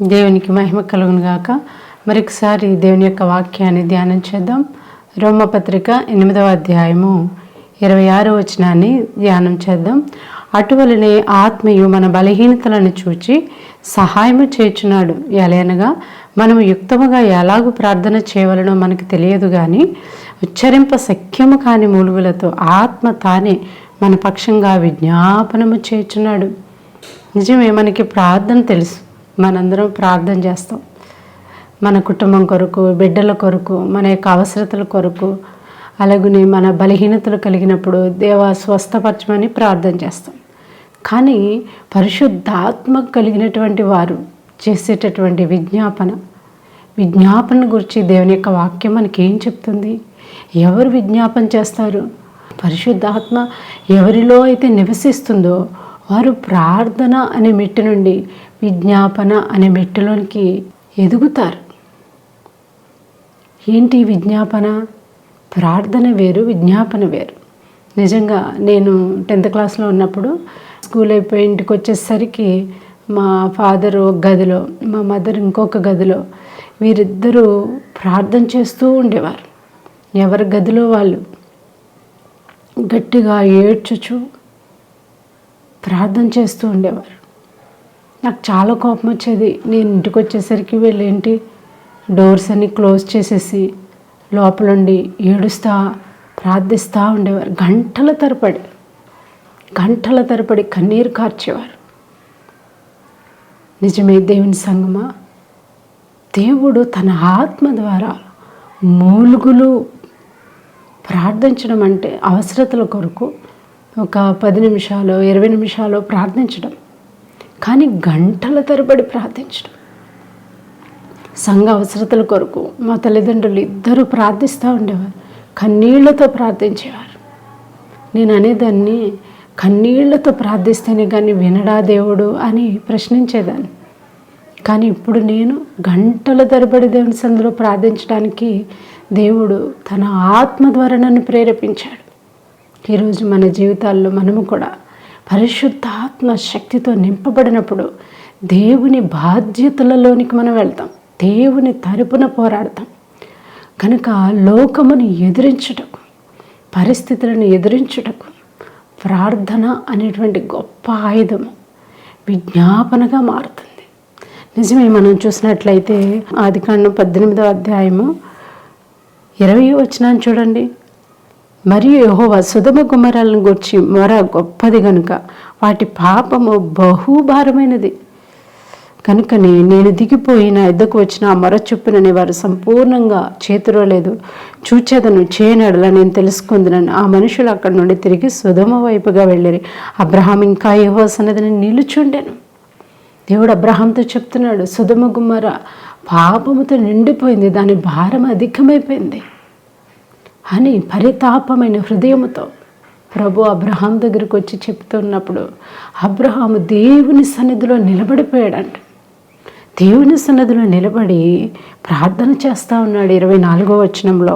దేవునికి మహిమ కలుగును గాక. మరొకసారి దేవుని యొక్క వాక్యాన్ని ధ్యానం చేద్దాం. రోమపత్రిక 8వ అధ్యాయము 26వ వచనాన్ని ధ్యానం చేద్దాం. అటువలనే ఆత్మయు మన బలహీనతలను చూచి సహాయము చేయుచున్నాడు. ఎలయనగా మనము యుక్తముగా ఎలాగూ ప్రార్థన చేయవలనో మనకు తెలియదు, కానీ ఉచ్చరింప శక్యము కాని మూలుగులతో ఆత్మ తానే మన పక్షంగా విజ్ఞాపనము చేయుచున్నాడు. నిజమే, మనకి ప్రార్థన తెలుసు. మనందరం ప్రార్థన చేస్తాం. మన కుటుంబం కొరకు, బిడ్డల కొరకు, మన యొక్క అవసరతల కొరకు, అలాగనే మన బలహీనతలు కలిగినప్పుడు దేవా స్వస్థపరచమని ప్రార్థన చేస్తాం. కానీ పరిశుద్ధాత్మ కలిగినటువంటి వారు చేసేటటువంటి విజ్ఞాపన గురించి దేవుని యొక్క వాక్యం మనకి ఏం చెప్తుంది? ఎవరు విజ్ఞాపన చేస్తారు? పరిశుద్ధాత్మ ఎవరిలో అయితే నివసిస్తుందో వారు ప్రార్థన అనే మెట్టు నుండి విజ్ఞాపన అనే మెట్టులోనికి ఎదుగుతారు. ఏంటి విజ్ఞాపన? ప్రార్థన వేరు, విజ్ఞాపన వేరు. నిజంగా నేను 10th క్లాస్లో ఉన్నప్పుడు స్కూల్ అయిపోయి ఇంటికి వచ్చేసరికి మా ఫాదర్ ఒక గదిలో, మా మదర్ ఇంకొక గదిలో, వీరిద్దరూ ప్రార్థన చేస్తూ ఉండేవారు. ఎవరి గదిలో వాళ్ళు గట్టిగా ఏడ్చుచు ప్రార్థన చేస్తూ ఉండేవారు. నాకు చాలా కోపం వచ్చేది. నేను ఇంటికి వచ్చేసరికి వీళ్ళేంటి డోర్స్ అన్ని క్లోజ్ చేసేసి లోపలుండి ఏడుస్తా ప్రార్థిస్తూ ఉండేవారు. గంటల తరబడి కన్నీరు కార్చేవారు. నిజమే దేవుని సంగమా, దేవుడు తన ఆత్మ ద్వారా మూలుగులు ప్రార్థించడం అంటే అవసరతల కొరకు ఒక 10 నిమిషాలు 20 నిమిషాలు ప్రార్థించడం, కానీ గంటల తరబడి ప్రార్థించడం. సంఘ అవసరతల కొరకు మా తల్లిదండ్రులు ఇద్దరూ ప్రార్థిస్తూ ఉండేవారు, కన్నీళ్లతో ప్రార్థించేవారు. నేను అనేదాన్ని, కన్నీళ్లతో ప్రార్థిస్తేనే కానీ వినడా దేవుడు అని ప్రశ్నించేదాన్ని. కానీ ఇప్పుడు నేను గంటల తరబడి దేవుని సందులో ప్రార్థించడానికి దేవుడు తన ఆత్మ ద్వారా నన్ను ప్రేరేపించాడు. ఈరోజు మన జీవితాల్లో మనము కూడా పరిశుద్ధాత్మ శక్తితో నింపబడినప్పుడు దేవుని బాధ్యతలలోనికి మనం వెళ్తాం, దేవుని తరపున పోరాడతాం. కనుక లోకమును ఎదిరించుటకు, పరిస్థితులను ఎదిరించుటకు ప్రార్థన అనేటువంటి గొప్ప ఆయుధము విజ్ఞాపనగా మారుతుంది. నిజమే, మనం చూసినట్లయితే ఆదికాండం 18వ అధ్యాయము 20వ వచనాన్ని చూడండి. మరియు యెహోవా సొదొమ గొమొర్రాలను గూర్చి మొర గొప్పది గనుక వాటి పాపము బహుభారమైనది. కనుకనే నేను దిగిపోయి నా యుద్ధకు వచ్చిన ఆ మొర చొప్పునని వారు సంపూర్ణంగా చేతురోలేదు చూచేదను చేయనడలా నేను తెలుసుకుందునని ఆ మనుషులు అక్కడి నుండి తిరిగి సొదొమ వైపుగా వెళ్ళిరి. అబ్రహాం ఇంకా యెహోవా సన్నిధిని నిలుచుండెను. దేవుడు అబ్రహాంతో చెప్తున్నాడు, సొదొమ గొమొర్ర పాపముతో నిండిపోయింది, దాని భారం అధికమైపోయింది అని పరితాపమైన హృదయముతో ప్రభు అబ్రహాం దగ్గరికి వచ్చి చెప్తున్నప్పుడు అబ్రహాము దేవుని సన్నిధిలో నిలబడిపోయాడంట. దేవుని సన్నిధిలో నిలబడి ప్రార్థన చేస్తూ ఉన్నాడు. 24వ వచనంలో,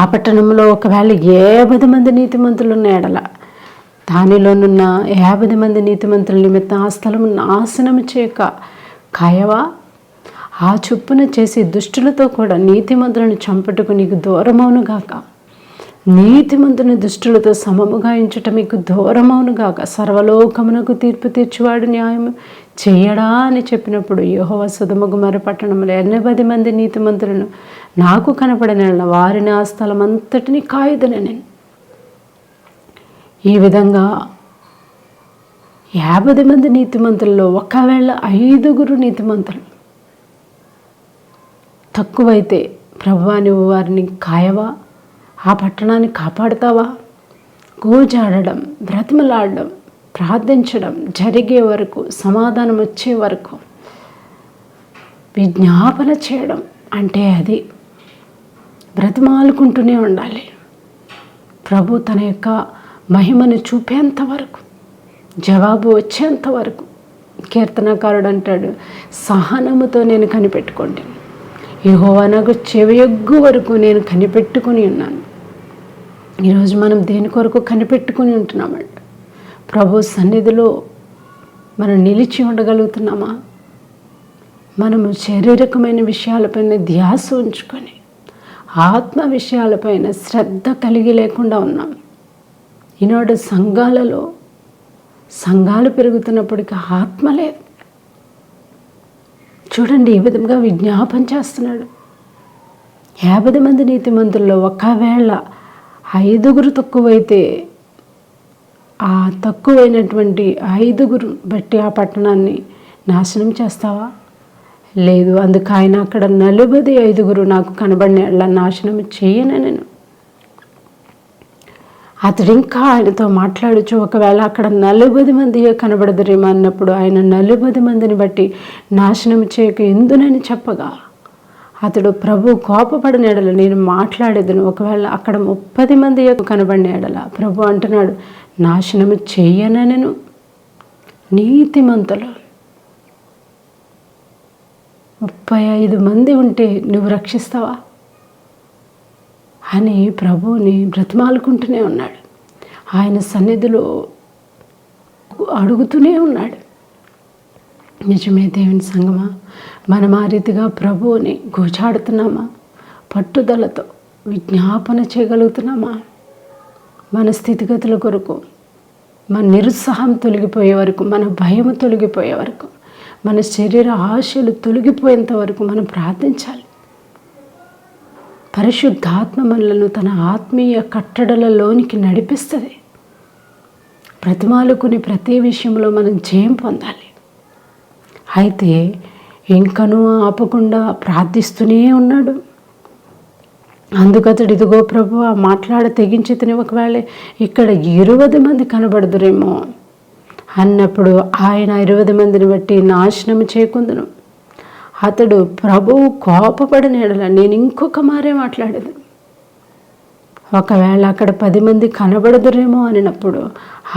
ఆ పట్టణంలో ఒకవేళ 50 మంది నీతిమంతులు ఉన్న ఎడల దానిలోనున్న 50 మంది నీతిమంతుల నిమిత్తం ఆ స్థలము నాశనము చేయక కాయవా? ఆ చొప్పున చేసి దుష్టులతో కూడా నీతిమంతులను చంపుటకు నీకు దూరమవునుగాక. నీతిమంతుని దుష్టులతో సమముగా ఎంచుట మీకు దూరమవునుగాక. సర్వలోకమునకు తీర్పు తీర్చువాడు న్యాయము చెయ్యడా అని చెప్పినప్పుడు యెహోవా సొదొమ గొమొర్ర పట్టణంలో 80 మంది నీతిమంతులను నాకు కనపడిన వారిని ఆ స్థలం అంతటిని కాయుదును నేను. ఈ విధంగా 50 మంది నీతిమంతుల్లో ఒకవేళ 5గురు నీతిమంతులు తక్కువైతే ప్రభువా నువ్వు వారిని కాయవా? ఆ పట్టణాన్ని కాపాడుతావా? గోజాడడం, బ్రతిమలాడడం, ప్రార్థించడం జరిగే వరకు, సమాధానం వచ్చే వరకు విజ్ఞాపన చేయడం అంటే అది బ్రతిమాలుకుంటూనే ఉండాలి. ప్రభు తన యొక్క మహిమను చూపేంత వరకు, జవాబు వచ్చేంత వరకు. కీర్తనకారుడు అంటాడు, సహనముతో నేను కనిపెట్టుకోండి, యెహోవా నాకు చెవియొగ్గు వరకు నేను కనిపెట్టుకుని ఉన్నాను. ఈరోజు మనం దేని కొరకు కనిపెట్టుకుని ఉంటున్నామండి? ప్రభు సన్నిధిలో మనం నిలిచి ఉండగలుగుతున్నామా? మనము శారీరకమైన విషయాలపైన ధ్యాస ఉంచుకొని ఆత్మ విషయాలపైన శ్రద్ధ కలిగి లేకుండా ఉన్నాం. ఈనాడు సంఘాలు పెరుగుతున్నప్పటికీ ఆత్మ లేదు. చూడండి ఈ విధంగా విజ్ఞాపన చేస్తున్నాడు. 50 మంది నీతిమంతుల్లో ఒకవేళ 5 తక్కువైతే ఆ తక్కువైనటువంటి 5 బట్టి ఆ పట్టణాన్ని నాశనం చేస్తావా? లేదు. అందుకు ఆయన అక్కడ 45 నాకు కనబడిన నాశనం చేయను నేను. అతడు ఇంకా ఆయనతో మాట్లాడుచు ఒకవేళ అక్కడ 40 మంది కనబడదురేమో అన్నప్పుడు ఆయన 40 మందిని బట్టి నాశనం చేయక ఎందునని చెప్పగా అతడు ప్రభు కోపపడిన ఎడల నేను మాట్లాడేదను. ఒకవేళ అక్కడ 30 మంది కనబడిన ఎడల ప్రభు అంటున్నాడు నాశనము చేయనను. నీతిమంతులు 35 మంది ఉంటే నువ్వు రక్షిస్తావా అని ప్రభువుని బ్రతిమాలుకుంటూనే ఉన్నాడు. ఆయన సన్నిధిలో అడుగుతూనే ఉన్నాడు. నిజమే దేవుని సంగమా, మనం ఆ రీతిగా ప్రభువుని గోచాడుతున్నామా? పట్టుదలతో విజ్ఞాపన చేయగలుగుతున్నామా? మన స్థితిగతుల కొరకు, మన నిరుత్సాహం తొలగిపోయే వరకు, మన భయం తొలగిపోయే వరకు, మన శరీర ఆశలు తొలగిపోయేంత వరకు మనం ప్రార్థించాలి. పరిశుద్ధాత్మ మనలను తన ఆత్మీయ కట్టడలలోనికి నడిపిస్తుంది. బ్రతిమాలుకుని ప్రతి విషయంలో మనం జయం పొందాలి. అయితే ఇంకనూ ఆపకుండా ప్రార్థిస్తూనే ఉన్నాడు. అందుకతడు ఇదిగో ప్రభు ఆ మాట్లాడ తెగించితేనే ఒకవేళ ఇక్కడ 20 మంది కనబడదురేమో అన్నప్పుడు ఆయన 20 మందిని బట్టి నాశనం చేయకుందును. అతడు ప్రభువు కోపపడిన ఎడల నేను ఇంకొక మారే మాట్లాడేది. ఒకవేళ అక్కడ 10 మంది కనబడదురేమో అనినప్పుడు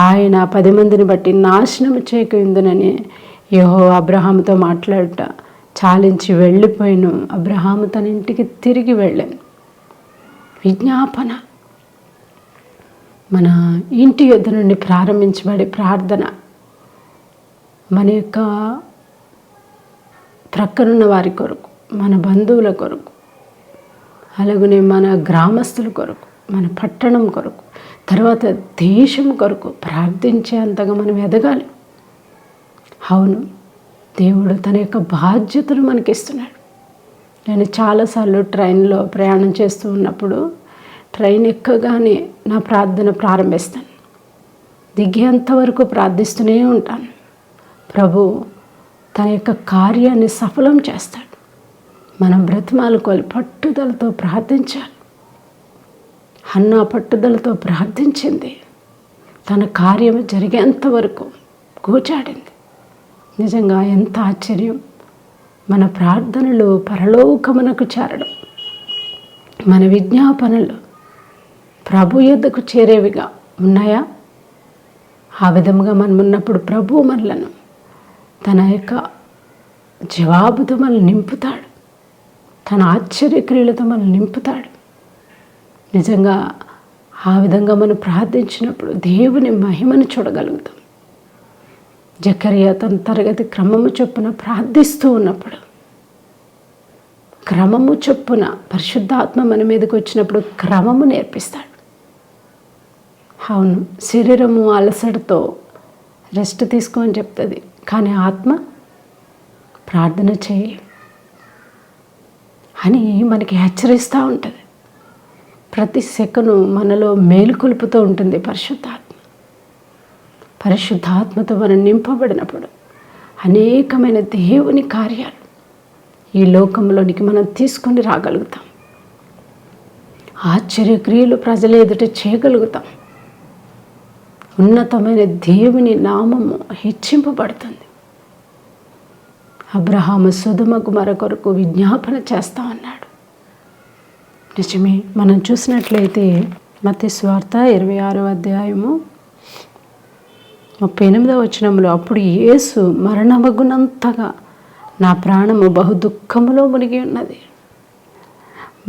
ఆయన 10 మందిని బట్టి నాశనం చేయకుందునని యెహోవా అబ్రహాముతో మాట్లాడుట చాలించి వెళ్ళిపోయాను. అబ్రహాము తన ఇంటికి తిరిగి వెళ్ళాను. విజ్ఞాపన మన ఇంటి యొద్ద నుండి ప్రారంభించబడే ప్రార్థన మన యొక్క ప్రక్కనున్న వారి కొరకు, మన బంధువుల కొరకు, అలాగనే మన గ్రామస్తుల కొరకు, మన పట్టణం కొరకు, తర్వాత దేశం కొరకు ప్రార్థించే అంతగా మనం ఎదగాలి. అవును, దేవుడు తన యొక్క బాధ్యతను మనకిస్తున్నాడు. నేను చాలాసార్లు ట్రైన్లో ప్రయాణం చేస్తూ ఉన్నప్పుడు ట్రైన్ ఎక్కగానే నా ప్రార్థన ప్రారంభిస్తాను. దిగేంత వరకు ప్రార్థిస్తూనే ఉంటాను. ప్రభు తన యొక్క కార్యాన్ని సఫలం చేస్తాడు. మనం బ్రతిమాలుకోవాలి, పట్టుదలతో ప్రార్థించాలి. హన్నా పట్టుదలతో ప్రార్థించింది, తన కార్యం జరిగేంత వరకు కూర్చాడింది. నిజంగా ఎంత ఆశ్చర్యం! మన ప్రార్థనలు పరలోకమునకు చేరడం, మన విజ్ఞాపనలు ప్రభు యొద్దకు చేరేవిగా ఉన్నాయా? ఆ విధముగా మనం ఉన్నప్పుడు ప్రభు మనలను తన యొక్క జవాబుతో మనల్ని నింపుతాడు. తన ఆశ్చర్యక్రియలతో మనల్ని నింపుతాడు. నిజంగా ఆ విధంగా మనం ప్రార్థించినప్పుడు దేవుని మహిమను చూడగలుగుతాం. జకరియా తన తరగతి క్రమము చొప్పున ప్రార్థిస్తూ ఉన్నప్పుడు, క్రమము చొప్పున పరిశుద్ధాత్మ మన మీదకి వచ్చినప్పుడు క్రమము నేర్పిస్తాడు. అవును, శరీరము అలసటతో రెస్ట్ తీసుకోని చెప్తుంది, కానీ ఆత్మ ప్రార్థన చేయి అని మనకి హెచ్చరిస్తూ ఉంటుంది. ప్రతి సెకను మనలో మేలుకొలుపుతూ ఉంటుంది పరిశుద్ధాత్మ. పరిశుద్ధాత్మతో మనం నింపబడినప్పుడు అనేకమైన దేవుని కార్యాలు ఈ లోకంలోనికి మనం తీసుకొని రాగలుగుతాం. ఆశ్చర్యక్రియలు ప్రజల ఎదుట చేయగలుగుతాం. ఉన్నతమైన దేవుని నామము హెచ్చింపబడుతుంది. అబ్రహాము సొదొమ గుమొర్రా కొరకు విజ్ఞాపన చేస్తా ఉన్నాడు. నిజమే. మనం చూసినట్లయితే మత్తయి సువార్త 26వ అధ్యాయము 38వ వచనంలో అప్పుడు యేసు మరణమగునంతగా నా ప్రాణము బహు దుఃఖములో మునిగి ఉన్నది.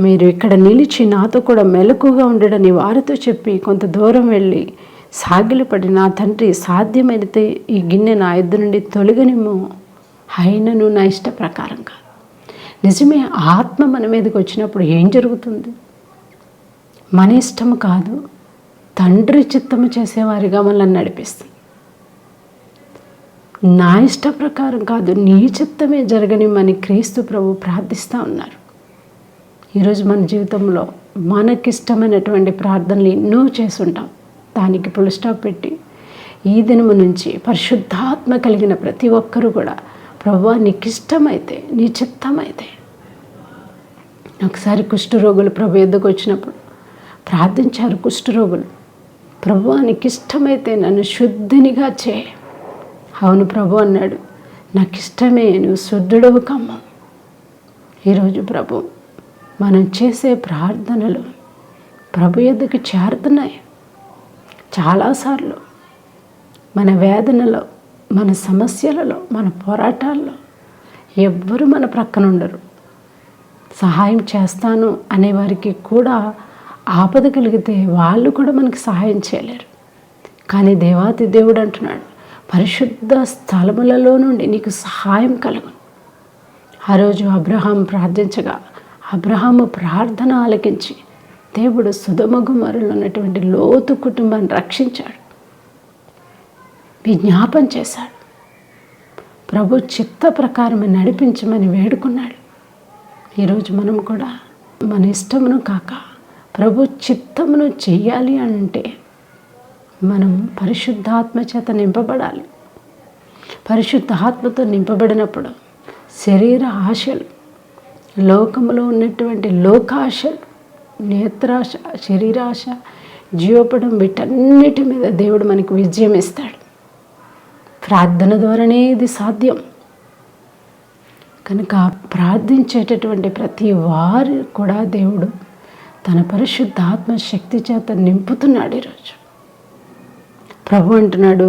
మీరు ఇక్కడ నిలిచి నాతో కూడా మెలకుగా ఉండడని వారితో చెప్పి కొంత దూరం వెళ్ళి సాగిలపడి, నా తండ్రి సాధ్యమైతే ఈ గిన్నె నా యొద్ద నుండి తొలగనిమ్ము అయినను నా ఇష్ట ప్రకారం కాదు. నిజమే, ఆత్మ మన మీదకి వచ్చినప్పుడు ఏం జరుగుతుంది? మన ఇష్టము కాదు, తండ్రి చిత్తము చేసేవారిగా మనల్ని నడిపిస్తుంది. నా ఇష్ట ప్రకారం కాదు, నీ చిత్తమే జరగనిమ్మని క్రీస్తు ప్రభు ప్రార్థిస్తూ ఉన్నారు. ఈరోజు మన జీవితంలో మనకిష్టమైనటువంటి ప్రార్థనలు ఎన్నో చేసుంటాం. దానికి ఫుల్ స్టాప్ పెట్టి ఈ దినము నుంచి పరిశుద్ధాత్మ కలిగిన ప్రతి ఒక్కరూ కూడా, ప్రభువా నీకు ఇష్టమైతే, నీ చిత్తమైతే. ఒకసారి కుష్ఠరోగులు ప్రభు ఎద్దుకు వచ్చినప్పుడు ప్రార్థించారు. కుష్ఠరోగులు, ప్రభువా నీకు ఇష్టమైతే నన్ను శుద్ధినిగా చేయి. అవును ప్రభు అన్నాడు, నాకు ఇష్టమే, నువ్వు శుద్ధుడవు కమ్మ. ఈరోజు ప్రభు మనం చేసే ప్రార్థనలు ప్రభు ఎద్దుకు చేరుతున్నాయి. చాలాసార్లు మన వేదనలో, మన సమస్యలలో, మన పోరాటాల్లో ఎవ్వరు మన ప్రక్కన ఉండరు. సహాయం చేస్తాను అనేవారికి కూడా ఆపద కలిగితే వాళ్ళు కూడా మనకి సహాయం చేయలేరు. కానీ దేవాతి దేవుడు అంటున్నాడు, పరిశుద్ధ స్థలములలో నుండి నీకు సహాయం కలుగును. ఆ రోజు అబ్రహాం ప్రార్థించగా అబ్రహాము ప్రార్థన ఆలకించి దేవుడు సొదొమ గొమొర్రాలో ఉన్నటువంటి లోతు కుటుంబాన్ని రక్షించాడు, విజ్ఞాపన చేశాడు. ప్రభు చిత్త ప్రకారం నడిపించమని వేడుకున్నాడు. ఈరోజు మనం కూడా మన ఇష్టమును కాక ప్రభు చిత్తమును చెయ్యాలి అంటే మనం పరిశుద్ధాత్మ చేత నింపబడాలి. పరిశుద్ధాత్మతో నింపబడినప్పుడు శరీర ఆశలు, లోకములో ఉన్నటువంటి లోకాశలు, నేత్రాశ, శరీరాశ, జీవపడం, వీటన్నిటి మీద దేవుడు మనకు విజయం ఇస్తాడు. ప్రార్థన ద్వారానే ఇది సాధ్యం. కనుక ప్రార్థించేటటువంటి ప్రతి వారు కూడా దేవుడు తన పరిశుద్ధాత్మ శక్తి చేత నింపుతున్నాడు. ఈరోజు ప్రభు అంటున్నాడు,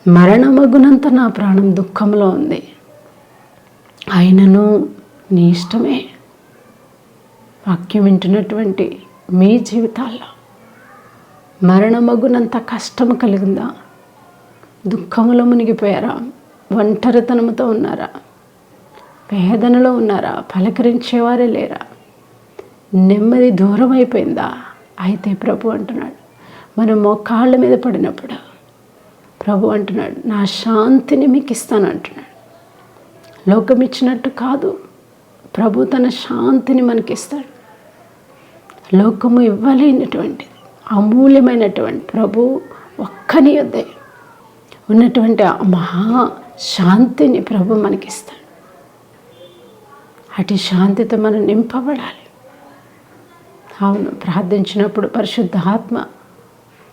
మరణమగునంత నా ప్రాణం దుఃఖంలో ఉంది, అయినను నీ ఇష్టమే. వాక్యం వింటున్నటువంటి మీ జీవితాల్లో మరణమగునంత కష్టము కలిగిందా? దుఃఖములో మునిగిపోయారా? ఒంటరితనముతో ఉన్నారా? వేదనలో ఉన్నారా? పలకరించేవారే లేరా? నెమ్మది దూరం అయిపోయిందా? అయితే ప్రభు అంటున్నాడు, మనం మోకాళ్ళ మీద పడినప్పుడు ప్రభు అంటున్నాడు, నా శాంతిని మీకు ఇస్తాను అంటున్నాడు. లోకం ఇచ్చినట్టు కాదు, ప్రభు తన శాంతిని మనకిస్తాడు. లోకము ఇవ్వలేనటువంటి అమూల్యమైనటువంటి ప్రభు ఒక్కని యొద్దే ఉన్నటువంటి ఆ మహా శాంతిని ప్రభు మనకిస్తాడు. అటు శాంతితో మనం నింపబడాలి. అవును, ప్రార్థించినప్పుడు పరిశుద్ధ ఆత్మ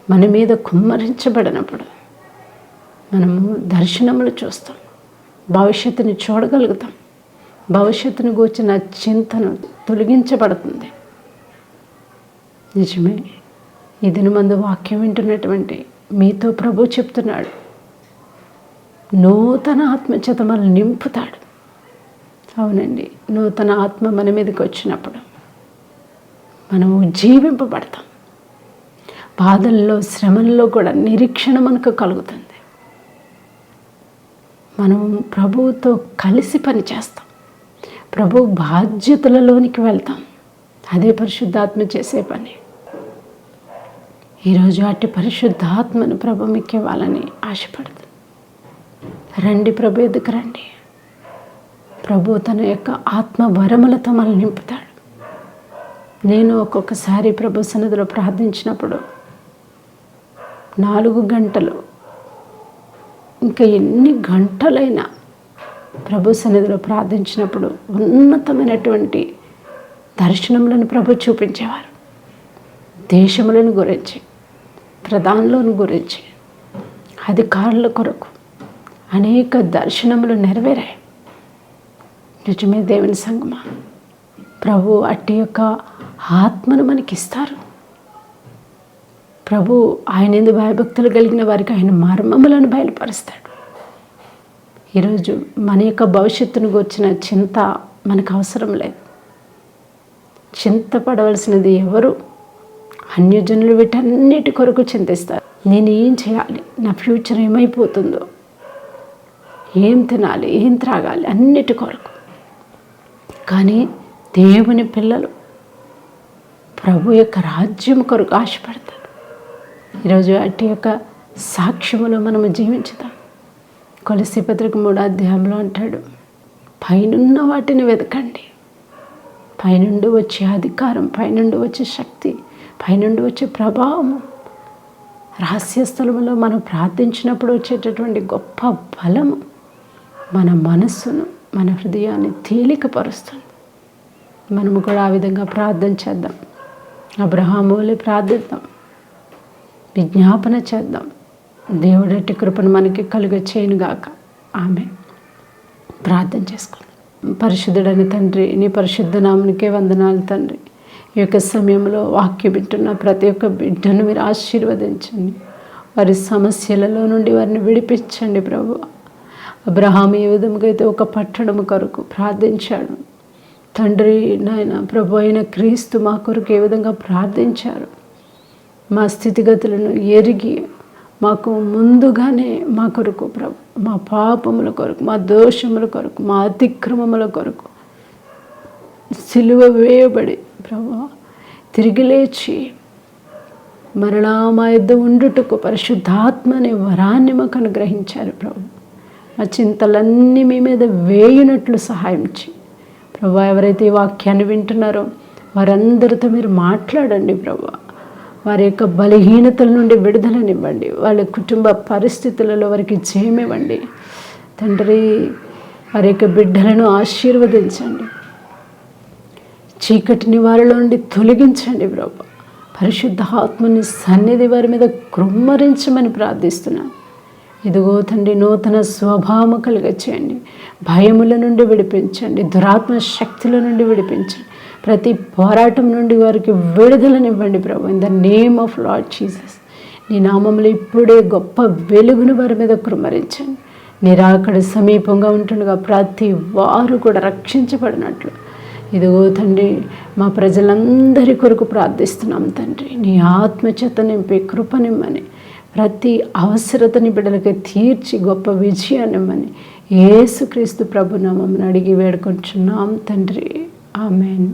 మన మీద కుమ్మరించబడినప్పుడు మనము దర్శనములు చూస్తాం, భవిష్యత్తుని చూడగలుగుతాం. భవిష్యత్తును గూర్చిన చింతను తొలగించబడుతుంది. నిజమే, ఈ దినమందు వాక్యం వింటున్నటువంటి మీతో ప్రభు చెప్తున్నాడు, నూతన ఆత్మచేత మనల్ని నింపుతాడు. అవునండి, నూతన ఆత్మ మన మీదకి వచ్చినప్పుడు మనము జీవింపబడతాం. బాధల్లో, శ్రమల్లో కూడా నిరీక్షణ మనకు కలుగుతుంది. మనం ప్రభువుతో కలిసి పనిచేస్తాం, ప్రభు బాధ్యతలలోనికి వెళ్తాం. అదే పరిశుద్ధాత్మ చేసే పని. ఈరోజు అట్టి పరిశుద్ధాత్మను ప్రభు మీకు ఇవ్వాలని ఆశపడుతుంది. రండి, ప్రభు ఎదుకు రండి. ప్రభు తన యొక్క ఆత్మ వరములతో మనల్ని నింపుతాడు. నేను ఒక్కొక్కసారి ప్రభు సన్నిధిలో ప్రార్థించినప్పుడు 4 గంటలు, ఇంకా ఎన్ని గంటలైనా ప్రభు సన్నిధిలో ప్రార్థించినప్పుడు ఉన్నతమైనటువంటి దర్శనములను ప్రభు చూపించేవారు. దేశములను గురించి, ప్రధానులను గురించి, అధికారుల కొరకు అనేక దర్శనములు నెరవేరాయి. నిజమే దేవుని సంగమా, ప్రభు అట్టి యొక్క ఆత్మను మనకిస్తారు. ప్రభు ఆయన యందు భయభక్తులు కలిగిన వారికి ఆయన మర్మములను బయలుపరుస్తాడు. ఈరోజు మన యొక్క భవిష్యత్తును గూర్చిన చింత మనకు అవసరం లేదు. చింతపడవలసినది ఎవరు? అన్యజనులు వీటన్నిటి కొరకు చింతిస్తారు. నేను ఏం చేయాలి, నా ఫ్యూచర్ ఏమైపోతుందో, ఏం తినాలి, ఏం త్రాగాలి, అన్నిటి కొరకు. కానీ దేవుని పిల్లలు ప్రభు యొక్క రాజ్యం కొరకు ఆశపడతారు. ఈరోజు అట్టి యొక్క సాక్ష్యములో మనము జీవించుతాం. కొలస్సీ పత్రిక 3వ అధ్యాయంలో అంటాడు, పైనున్న వాటిని వెతకండి. పైనుండి వచ్చే అధికారం, పైనుండి వచ్చే శక్తి, పైనుండి వచ్చే ప్రభావము, రహస్య స్థలములో మనం ప్రార్థించినప్పుడు వచ్చేటటువంటి గొప్ప బలము మన మనస్సును, మన హృదయాన్ని తేలికపరుస్తుంది. మనము కూడా ఆ విధంగా ప్రార్థన చేద్దాం. అబ్రహాము వలె ప్రార్థిద్దాం, విజ్ఞాపన చేద్దాం. దేవుడట్టి కృపను మనకి కలుగ చేయనుగాక. ఆమె ప్రార్థన చేసుకుందాం. పరిశుద్ధుడని తండ్రి, నీ పరిశుద్ధ నామనికే వందనాలు తండ్రి. ఈ యొక్క సమయంలో వాక్యం వింటున్న ప్రతి ఒక్క బిడ్డను మీరు ఆశీర్వదించండి. వారి సమస్యలలో నుండి వారిని విడిపించండి ప్రభు. అబ్రహాము ఏ విధంగా అయితే ఒక పట్టణము కొరకు ప్రార్థించాడు తండ్రి, నాయన ప్రభు అయిన క్రీస్తు మా కొరకు ఏ విధంగా ప్రార్థించారు, మా స్థితిగతులను ఎరిగి మాకు ముందుగానే మా కొరకు ప్రభు, మా పాపముల కొరకు, మా దోషముల కొరకు, మా అతిక్రమముల కొరకు సిలువ వేయబడి ప్రభు తిరిగి లేచి మరలా మా యుద్ధ ఉండుటకు పరిశుద్ధాత్మని వరాన్ని మాకు అనుగ్రహించారు ప్రభు. మా చింతలన్నీ మీ మీద వేయునట్లు సహాయం చేయి ప్రభు. ఎవరైతే ఈ వాక్యాన్ని వింటున్నారో వారందరితో మీరు మాట్లాడండి ప్రభు. వారి యొక్క బలహీనతల నుండి విడుదలనివ్వండి. వాళ్ళ కుటుంబ పరిస్థితులలో వారికి జయమివ్వండి తండ్రి. వారి యొక్క బిడ్డలను ఆశీర్వదించండి. చీకటిని వారిలో నుండి తొలగించండి ప్రభు. పరిశుద్ధ ఆత్మని సన్నిధి వారి మీద కృమ్మరించమని ప్రార్థిస్తున్నాను. ఇదిగో తండ్రి, నూతన స్వభావం కలుగ చేయండి. భయముల నుండి విడిపించండి, దురాత్మ శక్తుల నుండి విడిపించండి. ప్రతి పోరాటం నుండి వారికి విడుదలనివ్వండి ప్రభు. In the name of Lord Jesus. నీ నామములో ఇప్పుడే గొప్ప వెలుగును వారి మీద కృమ్మరించండి. నిరాకడ సమీపంగా ఉంటుండగా ప్రతి వారు కూడా రక్షించబడినట్లు ఇదిగో తండ్రి, మా ప్రజలందరి కొరకు ప్రార్థిస్తున్నాం తండ్రి. నీ ఆత్మచేత నింపి కృపనిమ్మని, ప్రతి అవసరతని బిడ్డలకి తీర్చి గొప్ప విజయాన్నిమ్మని యేసుక్రీస్తు ప్రభు నామమున అడిగి వేడుకుంటున్నాం తండ్రి. ఆమెన్.